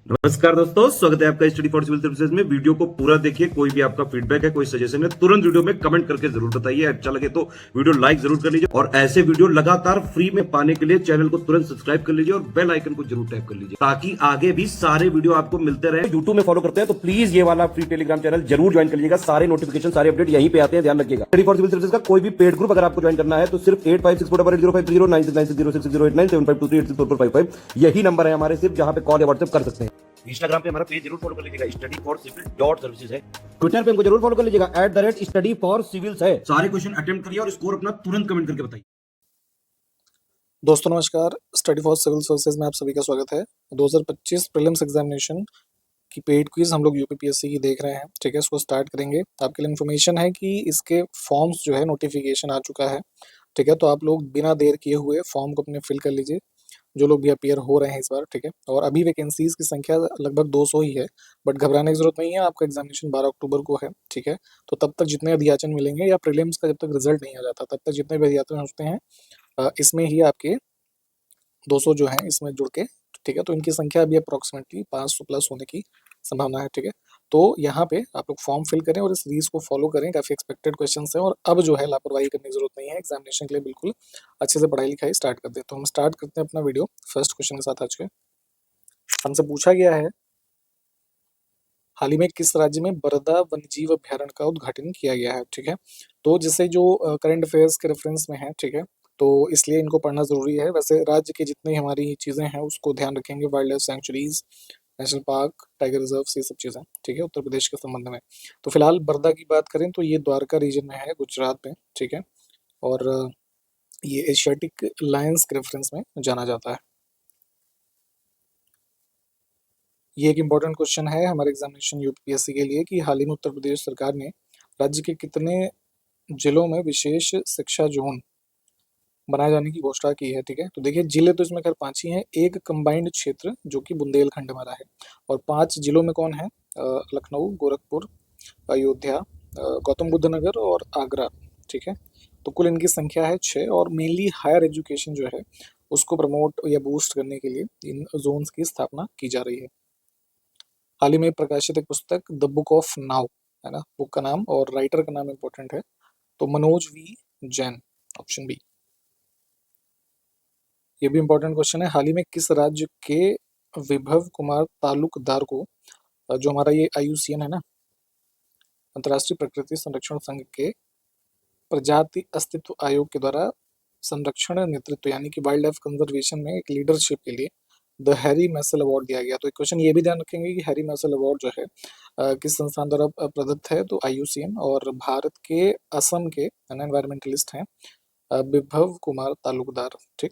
नमस्कार दोस्तों, स्वागत है आपका स्टडी फॉर सिविल सर्विसेज में। वीडियो को पूरा देखिए। कोई भी आपका फीडबैक है, कोई सजेशन है, तुरंत वीडियो में कमेंट करके जरूर बताइए। अच्छा लगे तो वीडियो लाइक जरूर कर लीजिए और ऐसे वीडियो लगातार फ्री में पाने के लिए चैनल को तुरंत सब्सक्राइब कर लीजिए और बेल आइकन को जरूर टैप कर लीजिए ताकि आगे भी सारे वीडियो आपको मिलते रहे। यूट्यूब में फॉलो करते हैं तो प्लीज ये वाला फ्री टेलीग्राम चैनल जरूर ज्वाइन कर लीजिएगा। सारे नोटिफिकेशन, सारे अपडेट यहीं पे आते हैं, ध्यान रखिएगा। स्टडी फॉर सिविल सर्विसेज का कोई भी पेड ग्रुप अगर आपको ज्वाइन करना है तो सिर्फ 856480560660897523864455 यही नंबर है हमारे, सिर्फ जहां पे कॉल या व्हाट्सएप कर सकते हैं। इंस्टाग्राम पे हमारा पेज जरूर फॉलो कर लीजिएगा, study4civil.services है। ट्विटर पे हमको जरूर फॉलो कर लीजिएगा, @study4civils है। सारे क्वेश्चन अटेम्प्ट करिए और स्कोर अपना तुरंत कमेंट करके बताइए। दोस्तों नमस्कार, स्टडी फॉर सिविल सर्विसेज में आप सभी का स्वागत है। 2025 प्रीलिम्स एग्जामिनेशन की पेड क्विज हम लोग यूपीपीएससी की देख रहे हैं। ठीक है, इसको स्टार्ट करेंगे। आपके लिए इन्फॉर्मेशन है कि इसके फॉर्म्स जो है नोटिफिकेशन आ चुका है। ठीक है, तो आप लोग बिना देर किए हुए फॉर्म को अपने फिल कर लीजिए, जो लोग भी अपीयर हो रहे हैं इस बार। ठीक है, और अभी वैकेंसीज की संख्या लगभग 200 ही है, बट घबराने की जरूरत नहीं है। आपका एग्जामिनेशन 12 अक्टूबर को है। ठीक है, तो तब तक जितने अध्याचन मिलेंगे या प्रीलिम्स का जब तक रिजल्ट नहीं आ जाता तब तक जितने भी अध्याचन होते हैं इसमें ही आपके 200 जो हैं इसमें जुड़ के। ठीक है, तो इनकी संख्या अभी अप्रॉक्सीमेटली 500 प्लस होने की संभावना है। ठीक है, तो यहाँ पे आप लोग फॉर्म फिल करें और इस सीरीज को फॉलो करें। काफ़ी एक्सपेक्टेड क्वेश्चन हैं और अब जो है लापरवाही करने की जरूरत नहीं है। एग्जामिनेशन के लिए बिल्कुल अच्छे से पढ़ाई लिखाई स्टार्ट कर दे। तो हम स्टार्ट करते हैं अपना वीडियो फर्स्ट क्वेश्चन के साथ। आज के हमसे पूछा गया है, हाल ही में किस राज्य में बरदा वन्यजीव अभ्यारण्य का उद्घाटन किया गया है। ठीक है, तो जिससे जो करंट अफेयर्स के रेफरेंस में है। ठीक है, तो इसलिए इनको पढ़ना जरूरी है। वैसे राज्य की जितनी हमारी चीज़ें हैं उसको ध्यान रखेंगे, wild life sanctuaries, national park, tiger reserve, ये सब चीज़ें। ठीक है, उत्तर प्रदेश के संबंध में। तो फिलहाल बरदा की बात करें तो ये द्वारका रीजन में है, गुजरात में। ठीक है, और ये एशियाटिक लायंस के रेफरेंस में जाना जाता है। ये एक इम्पॉर्टेंट क्वेश्चन है हमारे एग्जामिनेशन यूपीएससी के लिए कि हाल ही में उत्तर प्रदेश सरकार ने राज्य के कितने जिलों में विशेष शिक्षा जोन बनाए जाने की घोषणा की है। ठीक है, तो देखिए जिले तो इसमें खैर 5 ही हैं, एक कंबाइंड क्षेत्र जो कि बुंदेलखंड हमारा है, और 5 जिलों में कौन है? लखनऊ, गोरखपुर, अयोध्या, गौतम बुद्ध नगर और आगरा। ठीक है, तो कुल इनकी संख्या है 6 और मेनली हायर एजुकेशन जो है उसको प्रमोट या बूस्ट करने के लिए इन जोन्स की स्थापना की जा रही है। हाल ही में प्रकाशित एक पुस्तक द बुक ऑफ नाउ है ना, बुक का नाम और राइटर का नाम इंपॉर्टेंट है, तो Manoj V Jain, option B. ये भी इंपॉर्टेंट क्वेश्चन है, हाल ही में किस राज्य के विभव कुमार तालुकदार को, जो हमारा ये IUCN है ना, अंतर्राष्ट्रीय प्रकृति संरक्षण संघ के प्रजाति अस्तित्व आयोग के द्वारा संरक्षण नेतृत्व यानी कि वाइल्ड लाइफ कंजर्वेशन में एक लीडरशिप के लिए द हैरी मैसल अवार्ड दिया गया। तो एक क्वेश्चन ये भी ध्यान रखेंगे कि हैरी मैसल अवार्ड जो है किस संस्थान द्वारा प्रदत्त है, तो IUCN, और भारत के असम के एनवायरमेंटलिस्ट हैं विभव कुमार तालुकदार। ठीक,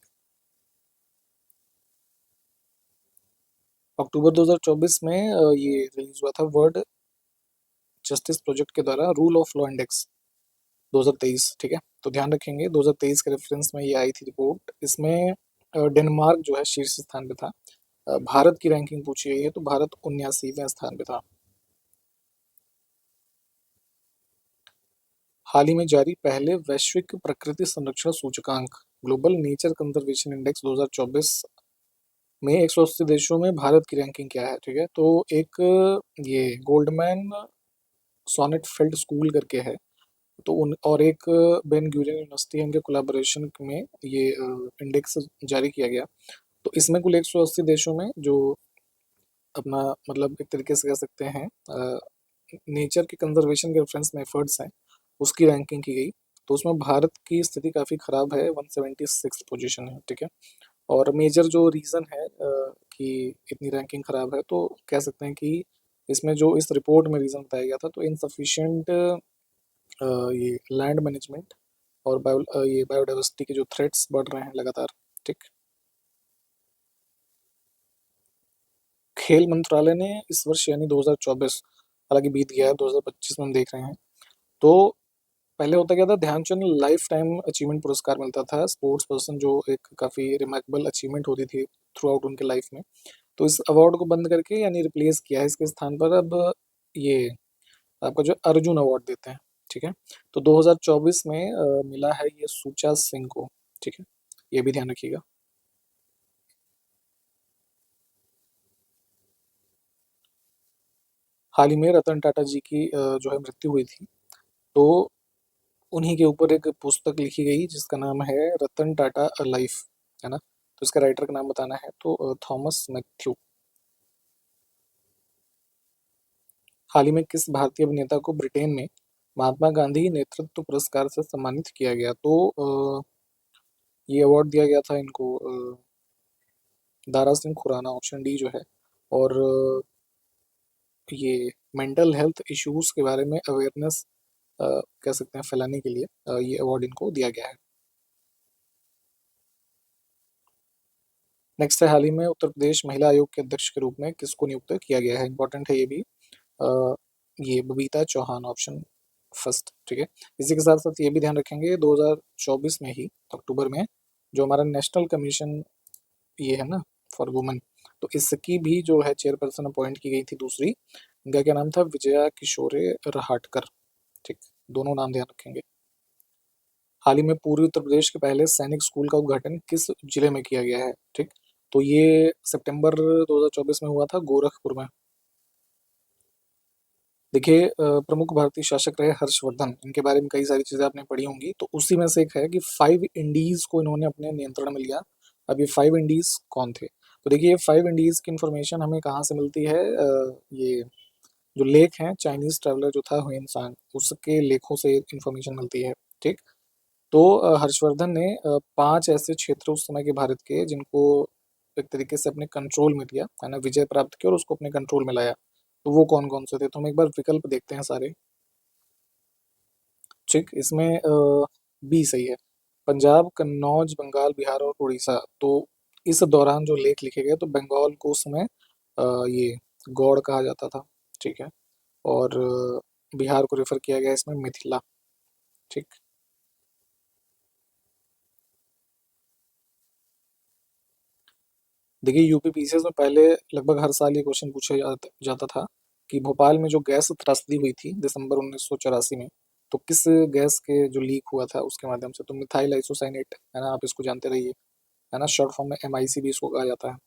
अक्टूबर 2024 में ये रिलीज हुआ था वर्ल्ड जस्टिस प्रोजेक्ट के द्वारा रूल ऑफ लॉ इंडेक्स 2023। ठीक है, तो ध्यान रखेंगे 2023 के रेफरेंस में ये आई थी रिपोर्ट। इसमें डेनमार्क जो है शीर्ष स्थान पे था। भारत की रैंकिंग पूछी गई है तो भारत 79वें स्थान पे था। हाल ही में जारी पहले वैश्विक प्रकृति संरक्षण सूचकांक ग्लोबल नेचर कंजर्वेशन इंडेक्स 2024 में 180 देशों में भारत की रैंकिंग क्या है। ठीक है, तो एक ये गोल्डमैन सोनेट फील्ड स्कूल करके है, तो उन और एक बेन ग्यूरियन यूनिवर्सिटी, इनके कोलैबोरेशन में ये इंडेक्स जारी किया गया। तो इसमें कुल 180 देशों में जो अपना मतलब एक तरीके से कह सकते हैं नेचर के कंजर्वेशन के रेफरेंस में एफर्ट्स हैं, उसकी रैंकिंग की गई। तो उसमें भारत की स्थिति काफ़ी ख़राब है, 176 पोजीशन है। ठीक है, और मेजर जो रीज़न है कि इतनी रैंकिंग ख़राब है, तो कह सकते हैं कि इसमें जो इस रिपोर्ट में रीज़न बताया गया था, तो इनसफिशिएंट ये लैंड मैनेजमेंट और ये बायोडाइवर्सिटी के जो थ्रेट्स बढ़ रहे हैं लगातार। ठीक, खेल मंत्रालय ने इस वर्ष यानी 2024, हालांकि बीत गया है, 2025 में हम देख रहे हैं, तो पहले होता क्या था, ध्यानचंद लाइफ टाइम अचीवमेंट पुरस्कार मिलता था स्पोर्ट्स पर्सन, जो एक काफ़ी रिमार्केबल अचीवमेंट होती थी थ्रू आउट उनके लाइफ में। तो इस अवार्ड को बंद करके यानी रिप्लेस किया है, इसके स्थान पर अब ये आपका जो अर्जुन अवार्ड देते हैं। ठीक है, तो 2024 में मिला है ये सुचा सिंह को। ठीक है, ये भी ध्यान रखिएगा। हाल ही में रतन टाटा जी की जो है मृत्यु हुई थी, तो उन्हीं के ऊपर एक पुस्तक लिखी गई जिसका नाम है रतन टाटा अ लाइफ, है ना? तो इसका राइटर का नाम बताना है, तो थॉमस मैथ्यू। हाल ही में किस भारतीय अभिनेता को ब्रिटेन में महात्मा गांधी नेतृत्व पुरस्कार से सम्मानित किया गया? तो ये अवार्ड दिया गया था इनको, दारा सिंह खुराना, ऑप्शन डी जो है। और ये मेंटल हेल्थ इश्यूज के बारे में अवेयरनेस कह सकते हैं फैलाने के लिए ये अवार्ड इनको दिया गया है। नेक्स्ट है, हाल ही में उत्तर प्रदेश महिला आयोग के अध्यक्ष के रूप में किसको नियुक्त किया गया है? इंपॉर्टेंट है ये भी। अ, ये बबीता चौहान, ऑप्शन फर्स्ट, ठीक है। इसी के साथ साथ ये भी ध्यान रखेंगे 2024 में ही अक्टूबर में जो हमारा नेशनल कमीशन ये है ना फॉर वुमेन, तो इसकी भी जो है चेयरपर्सन अपॉइंट की गई थी दूसरी, इनका क्या नाम था? विजया किशोरे रहाटकर, ठीक। दोनों नाम ध्यान रखेंगे। हाल ही में पूर्वी उत्तर प्रदेश के पहले सैनिक स्कूल का उद्घाटन किस जिले में किया गया है? ठीक, तो ये सितंबर 2024 में हुआ था गोरखपुर में। देखिए प्रमुख भारतीय शासक रहे हर्षवर्धन, इनके बारे में कई सारी चीज़ें आपने पढ़ी होंगी, तो उसी में से एक है कि 5 इंडीज़ को इन्होंने अपने नियंत्रण में लिया। अब ये 5 इंडीज़ कौन थे? तो देखिए 5 इंडीज़ की इन्फॉर्मेशन हमें कहाँ से मिलती है? ये जो लेख हैं, चाइनीज़ ट्रैवलर जो था हुएन सांग, उसके लेखों से इन्फॉर्मेशन मिलती है, ठीक। तो हर्षवर्धन ने 5 ऐसे क्षेत्र उस समय के भारत के जिनको एक तरीके से अपने कंट्रोल में लिया, है ना? विजय प्राप्त की और उसको अपने कंट्रोल में लाया। तो वो कौन-कौन से थे? तो हम एक बार विकल्प देखते हैं सारे, ठीक। इसमें बी सही है। पंजाब, कन्नौज, बंगाल, बिहार और उड़ीसा। तो इस दौरान जो लेख लिखे गए तो बंगाल को उस समय ये गौड़ कहा जाता था, ठीक है। और बिहार को रेफ़र किया गया इसमें मिथिला, ठीक। देखिए यूपी पीसीएस में पहले लगभग हर साल ये क्वेश्चन पूछा जाता था कि भोपाल में जो गैस त्रासदी हुई थी दिसंबर 1984 में, तो किस गैस के जो लीक हुआ था उसके माध्यम से? तो मिथाइल आइसोसाइनेट, है ना? आप इसको जानते रहिए, है ना? शॉर्ट फॉर्म में एमआईसी भी इसको कहा जाता है।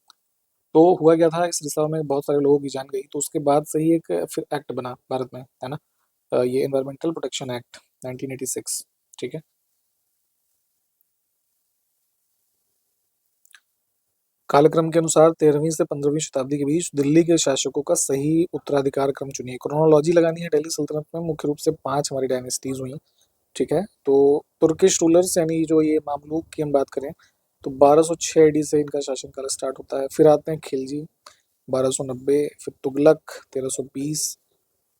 तो हुआ क्या था, इस रिसाव में बहुत सारे लोगों की जान गई, तो उसके बाद से ही एक फिर एक्ट बना भारत में, है ना? ये एनवायरमेंटल प्रोटेक्शन एक्ट 1986, ठीक है। कालक्रम के अनुसार 13वीं से 15वीं शताब्दी के बीच दिल्ली के शासकों का सही उत्तराधिकार क्रम चुनिए। क्रोनोलॉजी लगानी है। दिल्ली सल्तनत में मुख्य रूप से 5 हमारी डायनेस्टीज हुई, ठीक है। तो तुर्किश रूलर्स यानी जो ये मामलूक की हम बात करें तो 1206 AD से इनका शासनकाल स्टार्ट होता है। फिर आते हैं खिलजी 1290, फिर तुगलक 1320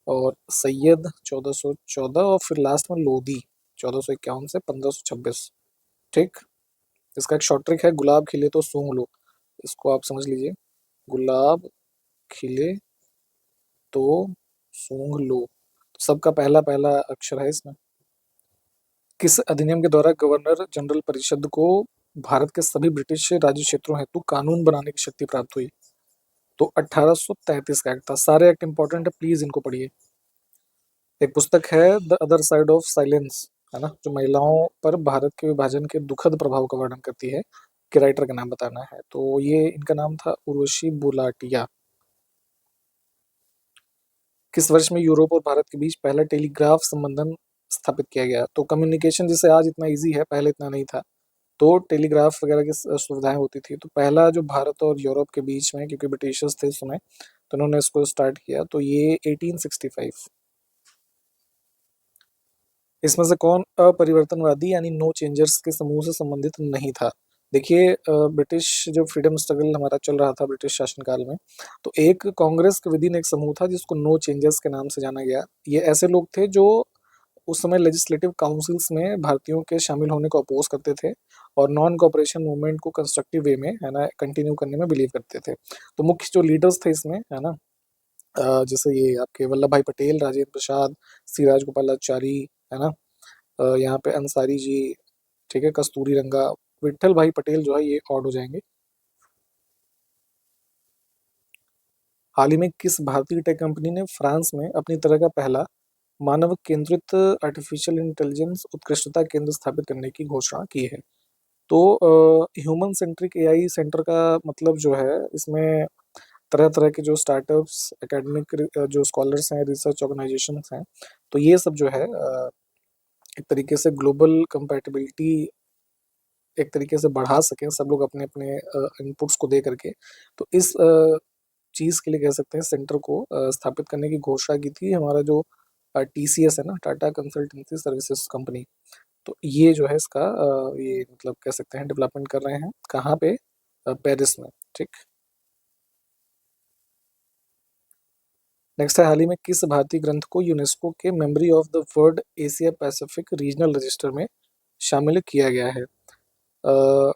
और सैयद 1414 और फिर लास्ट में लोधी 1451 से 1526, ठीक। इसका एक शॉर्ट ट्रिक है, गुलाब खिले तो सूंघ लो, इसको आप समझ लीजिए। गुलाब खिले तो सूंघ लो, तो सबका पहला पहला अक्षर है इसमें। किस अधिनियम के द्वारा गवर्नर जनरल परिषद को भारत के सभी ब्रिटिश राज्य क्षेत्रों हेतु कानून बनाने की शक्ति प्राप्त हुई? तो 1833 का एक्ट था। सारे एक्ट इंपॉर्टेंट है, प्लीज इनको पढ़िए। एक पुस्तक है the other side of silence, है ना, जो महिलाओं पर भारत के विभाजन के दुखद प्रभाव का वर्णन करती है, कि राइटर का नाम बताना है। तो ये इनका नाम था उर्वशी बुलाटिया। किस वर्ष में यूरोप और भारत के बीच पहला टेलीग्राफ संबंधन स्थापित किया गया? तो कम्युनिकेशन जैसे आज इतना इजी है, पहले इतना नहीं था। तो टेलीग्राफ वगैरह की सुविधाएं होती थी। तो पहला जो भारत और यूरोप के बीच में, क्योंकि ब्रिटिशर्स थे उस समय, तो उन्होंने इसको स्टार्ट किया, तो ये 1865। इसमें से कौन अपरिवर्तनवादी यानी नो चेंजर्स के समूह से संबंधित नहीं था? देखिए ब्रिटिश जो फ्रीडम स्ट्रगल हमारा चल रहा था ब्रिटिश शासनकाल में, तो एक कांग्रेस के विदिन एक समूह था जिसको नो चेंजर्स के नाम से जाना गया। ये ऐसे लोग थे जो उस समय लेजिस्लेटिव काउंसिल्स में भारतीयों के शामिल होने को अपोज करते थे और नॉन कॉपरेशन मूवमेंट को कंस्ट्रक्टिव वे में, है ना, कंटिन्यू करने में बिलीव करते थे। तो मुख्य जो लीडर्स थे इसमें, है ना, जैसे ये आपके वल्लभ भाई पटेल, राजेंद्र प्रसाद, सी राजगोपालाचारी, है ना, यहाँ पे अंसारी जी, ठीक है, कस्तूरी रंगा, विट्ठल भाई पटेल जो है ये ऑड हो जाएंगे। हाल ही में किस भारतीय टेक कंपनी ने फ्रांस में अपनी तरह का पहला मानव केंद्रित आर्टिफिशियल इंटेलिजेंस उत्कृष्टता केंद्र स्थापित करने की घोषणा की है? तो ह्यूमन सेंट्रिक एआई सेंटर का मतलब जो है इसमें तरह तरह के जो स्टार्टअप्स, एकेडमिक जो स्कॉलर्स हैं, रिसर्च ऑर्गेनाइजेशंस हैं, तो ये सब जो है एक तरीके से ग्लोबल कंपैटिबिलिटी एक तरीके से बढ़ा सकें सब लोग अपने अपने इनपुट्स को दे करके। तो इस चीज़ के लिए कह सकते हैं सेंटर को स्थापित करने की घोषणा की थी हमारा जो टीसीएस है ना, टाटा कंसल्टेंसी सर्विसेज कंपनी। तो ये जो है इसका ये मतलब कह सकते हैं डेवलपमेंट कर रहे हैं कहाँ पे, पेरिस में। ठीक। नेक्स्ट है, हाल ही में किस भारतीय ग्रंथ को यूनेस्को के memory of the world Asia Pacific regional register में शामिल किया गया है? अ,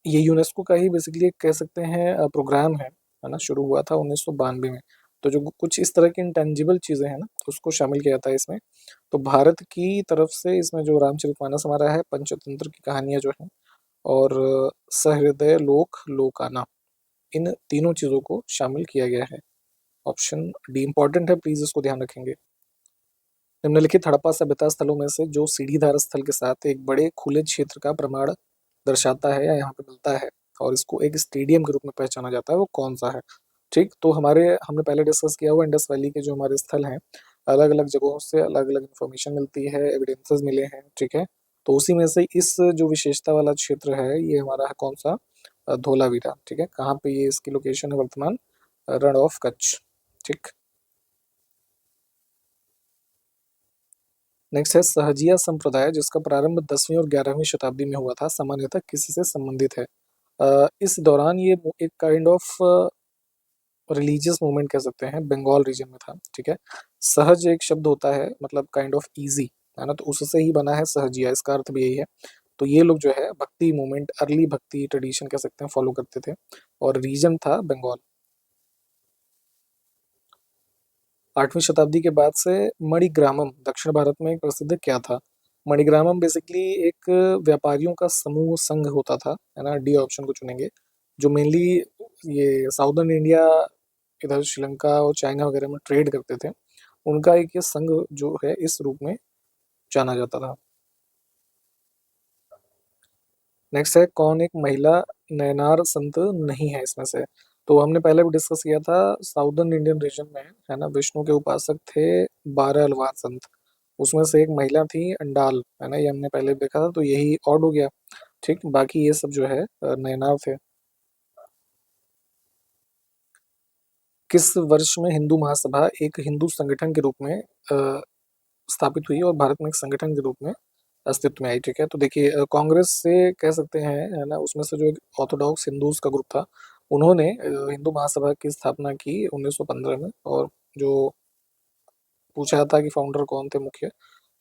ये यूनेस्को का ही बेसिकली एक कह सकते हैं प्रोग्राम है ना, शुरू हुआ था 1992 में। तो जो कुछ इस तरह की इंटेंजिबल चीज़ें हैं ना, उसको शामिल किया था इसमें। तो भारत की तरफ से इसमें जो रामचरितमानस हमारा है, पंचतंत्र की कहानियाँ जो हैं, और सहृदय लोक लोकाना, इन तीनों चीज़ों को शामिल किया गया है। ऑप्शन डी इम्पॉर्टेंट है, प्लीज़ इसको ध्यान रखेंगे। निम्नलिखित हड़प्पा सभ्यता स्थलों में से जो सीढ़ीदार स्थल के साथ एक बड़े खुले क्षेत्र का प्रमाण दर्शाता है या यहाँ पे मिलता है और इसको एक स्टेडियम के रूप में पहचाना जाता है, वो कौन सा है? ठीक, तो हमने पहले डिस्कस किया हुआ इंडस वैली के जो हमारे स्थल हैं, अलग अलग जगहों से अलग अलग इन्फॉर्मेशन मिलती है, एविडेंसेस मिले हैं। ठीक है, तो उसी में से इस जो विशेषता वाला क्षेत्र है ये हमारा है कौन सा, धोलावीरा। ठीक है, कहाँ पे ये इसकी लोकेशन है वर्तमान, रण ऑफ कच्छ। ठीक। नेक्स्ट है, सहजिया संप्रदाय जिसका प्रारंभ 10वीं और 11वीं शताब्दी में हुआ था, सामान्यतः किससे संबंधित है? इस दौरान ये एक काइंड ऑफ रिलीजियस मूवमेंट कह सकते हैं, बंगाल रीजन में था। ठीक है, सहज एक शब्द होता है मतलब काइंड ऑफ इजी, है ना, तो उससे ही बना है सहजिया, इसका अर्थ भी यही है। तो ये लोग जो है भक्ति मूवमेंट, अर्ली भक्ति ट्रेडिशन कह सकते हैं, फॉलो करते थे और रीजन था बंगाल। 8वीं शताब्दी के बाद से मणिग्रामम दक्षिण भारत में एक प्रसिद्ध क्या था? मणिग्रामम बेसिकली एक व्यापारियों का समूह संघ होता था, है ना, डी ऑप्शन को चुनेंगे, जो मेनली ये साउदर्न इंडिया, इधर श्रीलंका और चाइना वगैरह में ट्रेड करते थे। उनका एक ये संघ जो है इस रूप में जाना जाता था। नेक्स्ट है, कौन एक महिला नयनार संत नहीं है इसमें से? तो हमने पहले भी डिस्कस किया था, साउदर्न इंडियन रीजन में है ना विष्णु के उपासक थे 12 अलवार संत, उसमें से एक महिला थी अंडाल, है ना, ये हमने पहले देखा था, तो यही ऑड हो गया। ठीक, बाकी ये सब जो है नयनार थे। किस वर्ष में हिंदू महासभा एक हिंदू संगठन के रूप में स्थापित हुई और भारत में एक संगठन के रूप में अस्तित्व में आई? ठीक है, तो देखिए कांग्रेस से कह सकते हैं, है ना, उसमें से जो एक ऑर्थोडॉक्स हिंदूज का ग्रुप था, उन्होंने हिंदू महासभा की स्थापना की 1915 में। और जो पूछा था कि फाउंडर कौन थे मुख्य,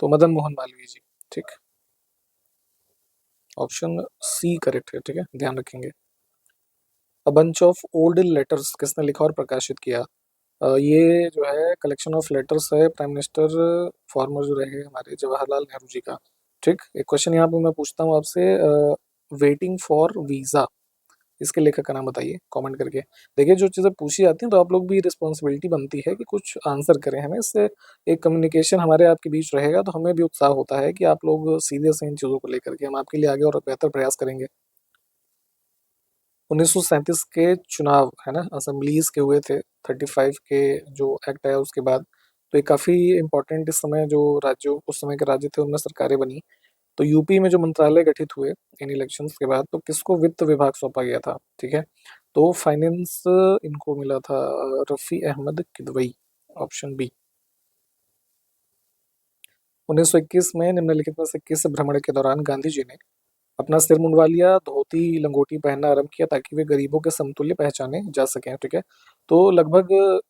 तो मदन मोहन मालवीय जी। ठीक, ऑप्शन सी करेक्ट है। ठीक है, ध्यान रखेंगे। A bunch of old letters किसने लिखा और प्रकाशित किया? ये जो है कलेक्शन ऑफ लेटर्स है प्राइम मिनिस्टर फॉर्मर जो रहे हमारे जवाहरलाल नेहरू जी का। ठीक, एक क्वेश्चन यहाँ पे मैं पूछता हूँ आपसे, वेटिंग फॉर वीज़ा, इसके लेखक का नाम बताइए कमेंट करके। देखिए जो चीज़ें पूछी जाती हैं तो आप लोग भी रिस्पॉन्सिबिलिटी बनती है कि कुछ आंसर करें, हमें इससे एक कम्युनिकेशन हमारे आपके बीच रहेगा, तो हमें भी उत्साह होता है कि आप लोग सीरियस हैं इन चीज़ों को लेकर के, हम आपके लिए आगे और बेहतर प्रयास करेंगे। 1937 के चुनाव, है ना, असेंबलीज के हुए थे, 35 के जो एक्ट आया उसके बाद। तो ये काफ़ी इंपॉर्टेंट इस समय जो राज्यों उस समय के राज्य थे उनमें सरकारें बनी। तो यूपी में जो मंत्रालय गठित हुए इन इलेक्शंस के बाद, तो किसको वित्त विभाग सौंपा गया था? ठीक है, तो फाइनेंस इनको मिला था, रफ़ी अहमद किदवई, ऑप्शन बी। 1921 में निम्नलिखित में से किस भ्रमण के दौरान गांधी जी ने अपना सिर मुंडवा लिया, धोती लंगोटी पहनना आरंभ किया ताकि वे गरीबों के समतुल्य पहचाने जा सकें? ठीक है, तो लगभग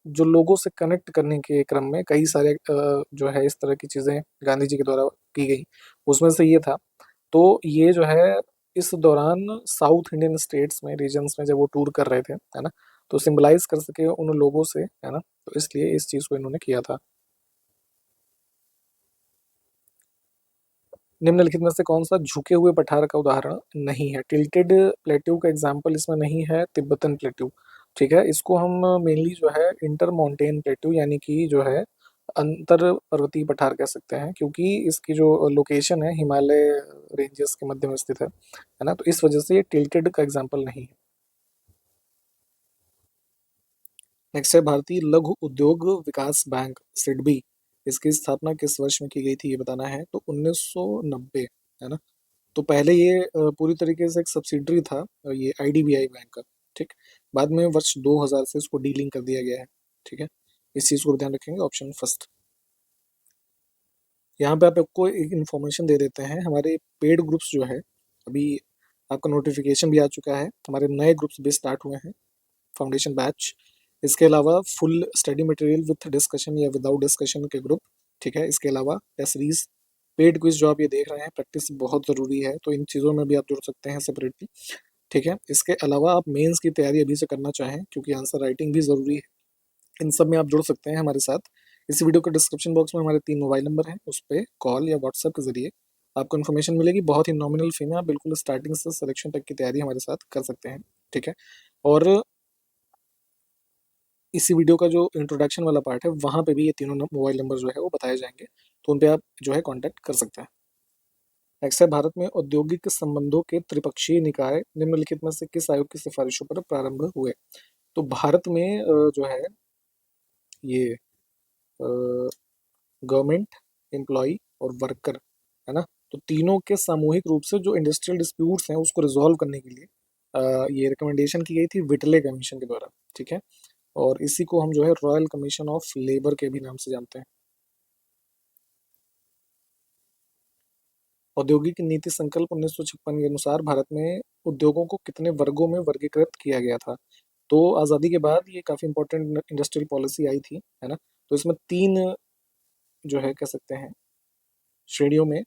जो लोगों से कनेक्ट करने के क्रम में कई सारे जो है इस तरह की चीज़ें गांधी जी के द्वारा की गई, उसमें से ये था। तो ये जो है इस दौरान साउथ इंडियन स्टेट्स में, रीजन्स में जब वो टूर कर रहे थे, है ना, तो सिंबलाइज़ कर सके उन लोगों से, है ना, तो इसलिए इस चीज़ को इन्होंने किया था। निम्नलिखित में से कौन-सा झुके हुए पठार का उदाहरण नहीं है? टिल्टेड प्लेट्यू का एग्ज़ाम्पल इसमें नहीं है, तिब्बतन प्लेट्यू। ठीक है, इसको हम मेनली जो है इंटर माउंटेन प्लेट्यू यानी कि जो है अंतर पर्वतीय पठार कह सकते हैं, क्योंकि इसकी जो लोकेशन है हिमालय रेंजेस के मध्य में स्थित है ना? तो इस वजह से ये टिल्टेड का एग्ज़ाम्पल नहीं है। नेक्स्ट है भारतीय लघु उद्योग विकास बैंक सिडबी, इसकी स्थापना किस वर्ष में की गई थी ये बताना है। तो 1990, है ना। तो पहले ये पूरी तरीके से एक सब्सिडरी था ये आईडीबीआई बैंक का, ठीक। बाद में वर्ष 2000 से इसको डीलिंक कर दिया गया है, ठीक है। इस चीज़ को भी ध्यान रखेंगे, ऑप्शन फर्स्ट। यहाँ पे आप आपको एक इन्फॉर्मेशन दे देते हैं, हमारे पेड ग्रुप्स जो है अभी आपका नोटिफिकेशन भी आ चुका है, हमारे नए ग्रुप्स भी स्टार्ट हुए हैं, फाउंडेशन बैच। इसके अलावा full study material with discussion या विदाउट डिस्कशन के ग्रुप, ठीक है। इसके अलावा टेस्ट सीरीज, पेड क्विज जो आप ये देख रहे हैं, प्रैक्टिस बहुत ज़रूरी है, तो इन चीज़ों में भी आप जुड़ सकते हैं सेपरेटली, ठीक है। इसके अलावा आप मेंस की तैयारी अभी से करना चाहें क्योंकि आंसर राइटिंग भी ज़रूरी है, इन सब में आप जुड़ सकते हैं हमारे साथ। इस वीडियो के डिस्क्रिप्शन बॉक्स में हमारे 3 मोबाइल नंबर हैं, उस पे कॉल या व्हाट्सएप के ज़रिए आपको इन्फॉर्मेशन मिलेगी। बहुत ही नॉमिनल फी में आप बिल्कुल स्टार्टिंग से सिलेक्शन तक की तैयारी हमारे साथ कर सकते हैं, ठीक है। और इसी वीडियो का जो इंट्रोडक्शन वाला पार्ट है, वहाँ पे भी ये तीनों मोबाइल नंबर जो है वो बताए जाएंगे, तो उन पे आप जो है कॉन्टैक्ट कर सकते हैं। नेक्स्ट है भारत में औद्योगिक संबंधों के त्रिपक्षीय निकाय निम्नलिखित में से किस आयोग की सिफारिशों पर प्रारंभ हुए। तो भारत में जो है ये गवर्नमेंट, एम्प्लॉय और वर्कर, है ना। तो तीनों के सामूहिक रूप से जो इंडस्ट्रियल डिस्प्यूट्स हैं उसको रिजॉल्व करने के लिए ये रिकमेंडेशन की गई थी विटले कमीशन के द्वारा, ठीक है। और इसी को हम जो है रॉयल कमीशन ऑफ लेबर के भी नाम से जानते हैं। औद्योगिक नीति संकल्प 1956 के अनुसार भारत में उद्योगों को कितने वर्गों में वर्गीकृत किया गया था। तो आज़ादी के बाद ये काफ़ी इंपॉर्टेंट इंडस्ट्रियल पॉलिसी आई थी, है ना। तो इसमें 3 जो है कह सकते हैं श्रेणियों में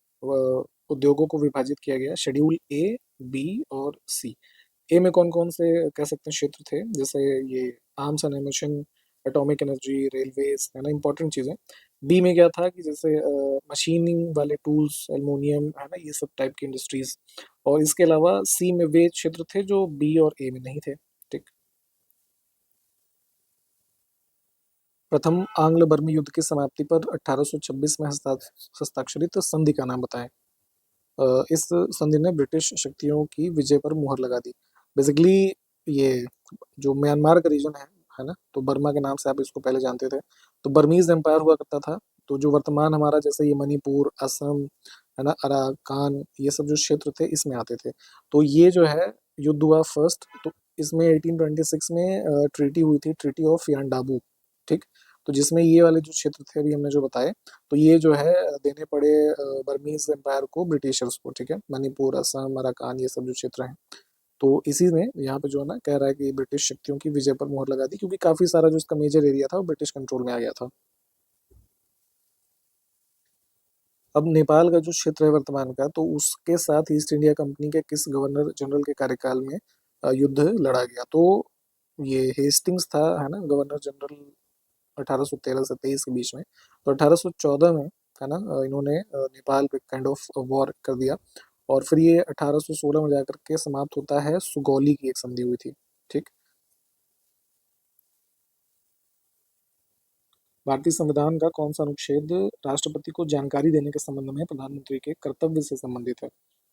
उद्योगों को विभाजित किया गया, शेड्यूल ए, बी और सी। ए में कौन कौन से कह सकते हैं क्षेत्र थे, जैसे ये arms and ammunition, atomic energy, railways, है ना, इंपॉर्टेंट चीज़ें। बी में क्या था कि जैसे मशीनिंग वाले टूल्स, एल्युमिनियम, है ना, ये सब टाइप की इंडस्ट्रीज। और इसके अलावा सी में वे क्षेत्र थे जो बी और ए में नहीं थे, ठीक। प्रथम आंग्ल बर्मी युद्ध की समाप्ति पर 1826 में हस्ताक्षरित संधि का नाम बताएं। इस संधि ने ब्रिटिश शक्तियों की विजय पर मुहर लगा दी। बेसिकली ये जो म्यांमार का रीजन है ना, तो बर्मा के नाम से आप इसको पहले जानते थे। तो बर्मीज एम्पायर हुआ करता था, तो जो वर्तमान हमारा जैसे ये मणिपुर, असम, है ना, अराकान, ये सब जो क्षेत्र थे इसमें आते थे। तो ये जो है युद्ध हुआ फर्स्ट, तो इसमें 1826 में ट्रीटी हुई थी, ट्रीटी ऑफ यांडाबू, ठीक। तो जिसमें ये वाले जो क्षेत्र थे अभी हमने जो बताए, तो ये जो है देने पड़े बर्मीज एम्पायर को, ब्रिटिशर्स को, ठीक है। मणिपुर, असम, अराकान, ये सब जो क्षेत्र हैं, तो इसी ने यहाँ पे जो है ना कह रहा है कि ब्रिटिश शक्तियों की विजय पर मुहर लगा दी, क्योंकि काफी सारा जो इसका मेजर एरिया था वो ब्रिटिश कंट्रोल में आ गया था। अब नेपाल का जो क्षेत्र है वर्तमान का, तो उसके साथ ईस्ट इंडिया कंपनी के किस गवर्नर जनरल के कार्यकाल में युद्ध लड़ा गया। तो ये हेस्टिंग्स था, है ना, गवर्नर जनरल 1813 से 23 के बीच में। तो 1814 में, है ना, इन्होंने नेपाल पे काइंड ऑफ वॉर कर दिया, और फिर ये 1816 में जाकर के समाप्त होता है, सुगौली की एक संधि हुई थी, ठीक। भारतीय संविधान का कौन सा अनुच्छेद राष्ट्रपति को जानकारी देने के संबंध में प्रधानमंत्री के कर्तव्य से संबंधित है।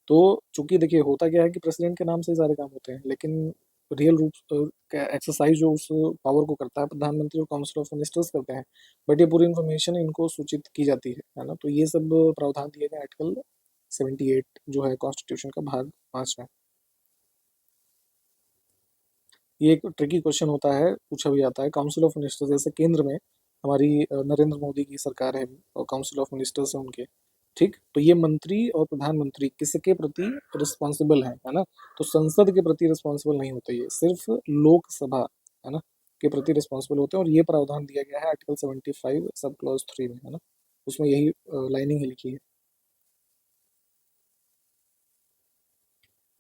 तो चूंकि देखिए होता क्या है कि प्रेसिडेंट के नाम से ही सारे काम होते हैं, लेकिन रियल रूप एक्सरसाइज जो उस पावर को करता है प्रधानमंत्री और काउंसिल ऑफ मिनिस्टर्स करते हैं, बट ये पूरी इन्फॉर्मेशन इनको सूचित की जाती है ना। तो ये सब प्रावधान दिए गए आर्टिकल 78 जो है कॉन्स्टिट्यूशन का भाग 5 में। ये एक ट्रिकी क्वेश्चन होता है, पूछा भी जाता है। काउंसिल ऑफ मिनिस्टर्स, जैसे केंद्र में हमारी नरेंद्र मोदी की सरकार है और काउंसिल ऑफ मिनिस्टर्स है उनके, ठीक। तो ये मंत्री और प्रधानमंत्री किसके प्रति रिस्पॉन्सिबल है ना। तो संसद के प्रति रिस्पॉन्सिबल नहीं होते, ये सिर्फ लोकसभा, है ना, के प्रति रिस्पॉन्सिबल होते हैं। और ये प्रावधान दिया गया है आर्टिकल 75 सब क्लॉज 3 में, है ना, उसमें यही लाइनिंग ही लिखी है।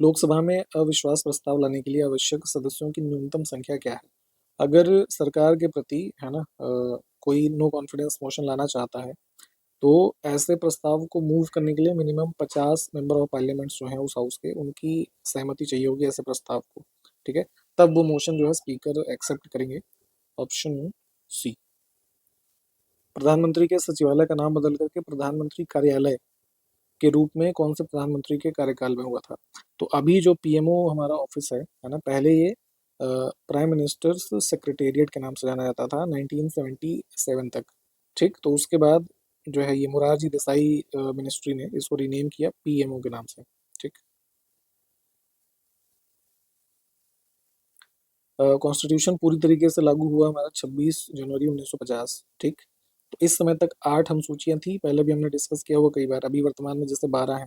लोकसभा में अविश्वास प्रस्ताव लाने के लिए आवश्यक सदस्यों की न्यूनतम संख्या क्या है। अगर सरकार के प्रति, है ना, कोई नो कॉन्फिडेंस मोशन लाना चाहता है, तो ऐसे प्रस्ताव को मूव करने के लिए मिनिमम 50 मेंबर ऑफ पार्लियामेंट्स जो हैं उस हाउस के, उनकी सहमति चाहिए होगी ऐसे प्रस्ताव को, ठीक है। तब वो मोशन जो है स्पीकर एक्सेप्ट करेंगे, ऑप्शन सी। प्रधानमंत्री के सचिवालय का नाम बदल करके प्रधानमंत्री कार्यालय के रूप में कौन से प्रधानमंत्री के कार्यकाल में हुआ था। तो अभी जो पीएमओ हमारा ऑफिस है ना, पहले ये प्राइम मिनिस्टर्स सेक्रेटेरिएट के नाम से जाना जाता था 1977 तक। ठीक, तो उसके बाद जो है ये मोरारजी देसाई मिनिस्ट्री ने इसको रीनेम किया पीएमओ के नाम से। ठीक, कॉन्स्टिट्यूशन पूरी तरीके से लागू हुआ हमारा 26 जनवरी 1950। ठीक, तो इस समय तक 8 अनुसूचियां थी, पहले भी हमने डिस्कस किया हुआ कई बार। अभी वर्तमान में जैसे 12 हैं,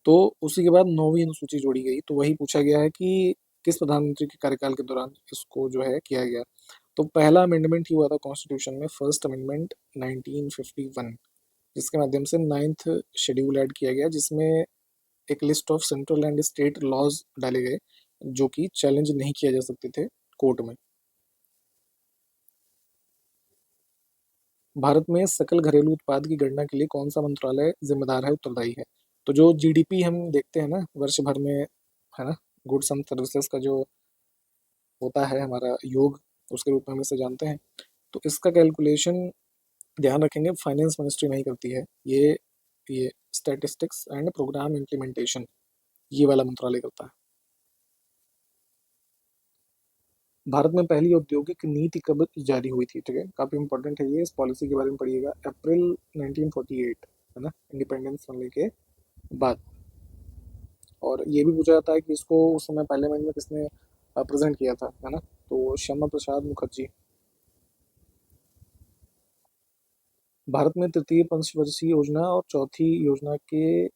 तो उसी के बाद 9वीं अनुसूची जोड़ी गई। तो वही पूछा गया है कि किस प्रधानमंत्री के कार्यकाल के दौरान इसको जो है किया गया। तो पहला अमेंडमेंट ही हुआ था कॉन्स्टिट्यूशन में, फर्स्ट अमेंडमेंट 1951, जिसके माध्यम से 9th शेड्यूल ऐड किया गया, जिसमें एक list of central and state laws डाले गए जो कि चैलेंज नहीं किया जा सकते थे कोर्ट में। भारत में सकल घरेलू उत्पाद की गणना के लिए कौन सा मंत्रालय जिम्मेदार है, उत्तरदायी है? तो जो जीडीपी हम देखते हैं ना वर्ष भर में, है ना, गुड्स एंड सर्विसेज का जो होता है हमारा योग, उसके रूप में हम इसे जानते हैं। तो इसका कैलकुलेशन ध्यान रखेंगे फाइनेंस मिनिस्ट्री नहीं करती है, ये स्टैटिस्टिक्स एंड प्रोग्राम इम्प्लीमेंटेशन ये वाला मंत्रालय करता है। भारत में पहली औद्योगिक नीति कब जारी हुई थी? ठीक है, काफ़ी इंपॉर्टेंट है ये, इस पॉलिसी के बारे में पढ़िएगा। अप्रैल 1948, है ना, इंडिपेंडेंस होने के बाद। और ये भी पूछा जाता है कि इसको उस समय पार्लियामेंट में किसने प्रेजेंट किया था, है ना, तो श्यामा प्रसाद मुखर्जी। भारत में तृतीय पंचवर्षीय योजना और चौथी योजना के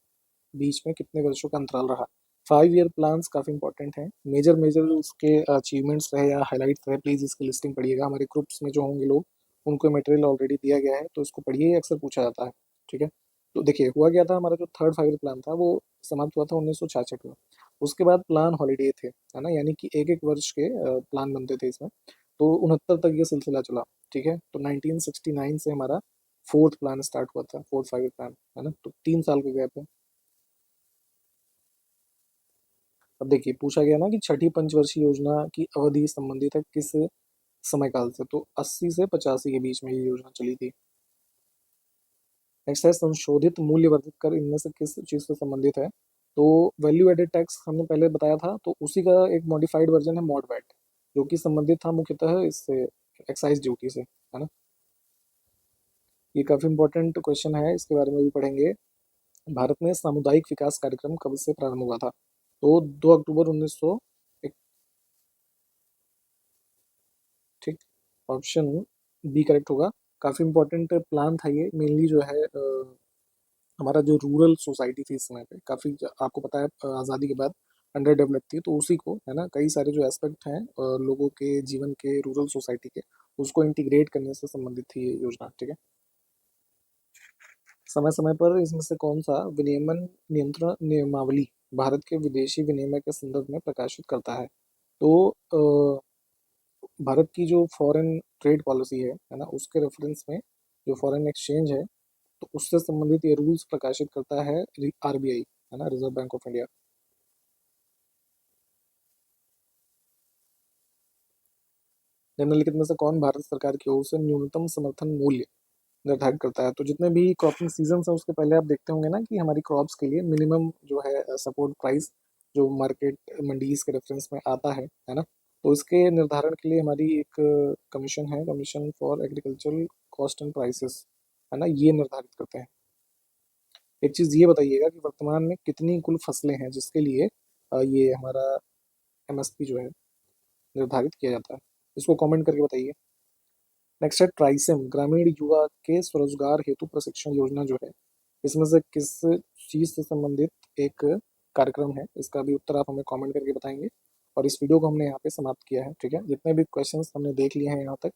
बीच में कितने वर्षों का अंतराल रहा? 5 ईयर प्लान्स काफ़ी इंपॉर्टेंट हैं। मेजर मेजर उसके अचीवमेंट्स रहे या हाईलाइट्स रहे, प्लीज़ इसकी लिस्टिंग पढ़िएगा। हमारे ग्रुप्स में जो होंगे लोग, उनको मटेरियल ऑलरेडी दिया गया है, तो इसको पढ़िए, ये अक्सर पूछा जाता है। ठीक है, तो देखिए हुआ क्या था, हमारा जो थर्ड 5 ईयर प्लान था वो समाप्त हुआ था 1966 में। उसके बाद प्लान हॉलीडे थे, है ना, यानी कि एक एक वर्ष के प्लान बनते थे इसमें। तो 69 तक ये सिलसिला चला। ठीक है, तो 1969 से हमारा फोर्थ प्लान स्टार्ट हुआ था, फोर्थ 5 ईयर प्लान, है ना, तो 3 साल का गैप है। अब देखिए पूछा गया ना कि छठी पंचवर्षीय योजना की अवधि संबंधित है किस समय काल से, तो 80 से 85 के बीच में ये योजना चली थी। नेक्स्ट है संशोधित मूल्य वर्धित कर इनमें से किस चीज़ से संबंधित है? तो वैल्यू एडेड टैक्स हमने पहले बताया था, तो उसी का एक मॉडिफाइड वर्जन है मॉड वैट, जो कि संबंधित था मुख्यतः इससे, एक्साइज ड्यूटी से, है ना। ये काफ़ी इंपॉर्टेंट क्वेश्चन है, इसके बारे में भी पढ़ेंगे। भारत में सामुदायिक विकास कार्यक्रम कब से प्रारंभ हुआ था? तो 2 अक्टूबर 1900। ठीक, ऑप्शन बी करेक्ट होगा। काफ़ी इंपॉर्टेंट प्लान था ये, मेनली जो है हमारा जो रूरल सोसाइटी थी इस समय पे काफ़ी, आपको पता है आज़ादी के बाद अंडर डेवलप थी, तो उसी को, है ना, कई सारे जो एस्पेक्ट हैं लोगों के जीवन के, रूरल सोसाइटी के, उसको इंटीग्रेट करने से संबंधित थी ये योजना। ठीक है, समय समय पर इसमें से कौन सा विनियमन नियंत्रण नियमावली भारत के विदेशी विनिमय के संदर्भ में प्रकाशित करता है? तो भारत की जो फॉरेन ट्रेड पॉलिसी है ना, उसके रेफरेंस में जो फॉरेन एक्सचेंज है, तो उससे संबंधित ये रूल्स प्रकाशित करता है आरबीआई, है ना, रिजर्व बैंक ऑफ इंडिया। निम्नलिखित में से कौन भारत सरकार की ओर से न्यूनतम समर्थन मूल्य निर्धारित करता है? तो जितने भी क्रॉपिंग सीजन है उसके पहले आप देखते होंगे ना कि हमारी क्रॉप्स के लिए मिनिमम जो है सपोर्ट प्राइस जो मार्केट मंडीज के रेफरेंस में आता है ना, तो इसके निर्धारण के लिए हमारी एक कमीशन है, commission for agricultural cost and prices, है ना, ये निर्धारित करते हैं। एक चीज़ ये बताइएगा कि वर्तमान में कितनी कुल फसलें हैं जिसके लिए ये हमारा एमएसपी जो है निर्धारित किया जाता है, इसको कमेंट करके बताइए। नेक्स्ट है ट्राइसेम, ग्रामीण युवा के स्वरोजगार हेतु प्रशिक्षण योजना जो है, इसमें से किस चीज़ से संबंधित एक कार्यक्रम है? इसका भी उत्तर आप हमें कमेंट करके बताएंगे। और इस वीडियो को हमने यहाँ पे समाप्त किया है। ठीक है, जितने भी क्वेश्चंस हमने देख लिए हैं यहाँ तक,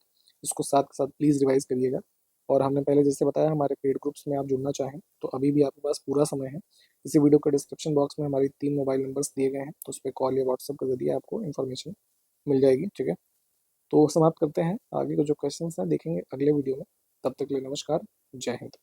इसको साथ के साथ प्लीज़ रिवाइज करिएगा। और हमने पहले जैसे बताया, हमारे पेड ग्रुप्स में आप जुड़ना चाहें तो अभी भी आपके पास पूरा समय है। इसी वीडियो के डिस्क्रिप्शन बॉक्स में हमारी 3 मोबाइल नंबर्स दिए गए हैं, तो उस पर कॉल या व्हाट्सएप के जरिए आपको इन्फॉर्मेशन मिल जाएगी। ठीक है, तो समाप्त करते हैं, आगे के जो क्वेश्चंस हैं देखेंगे अगले वीडियो में। तब तक के लिए नमस्कार, जय हिंद।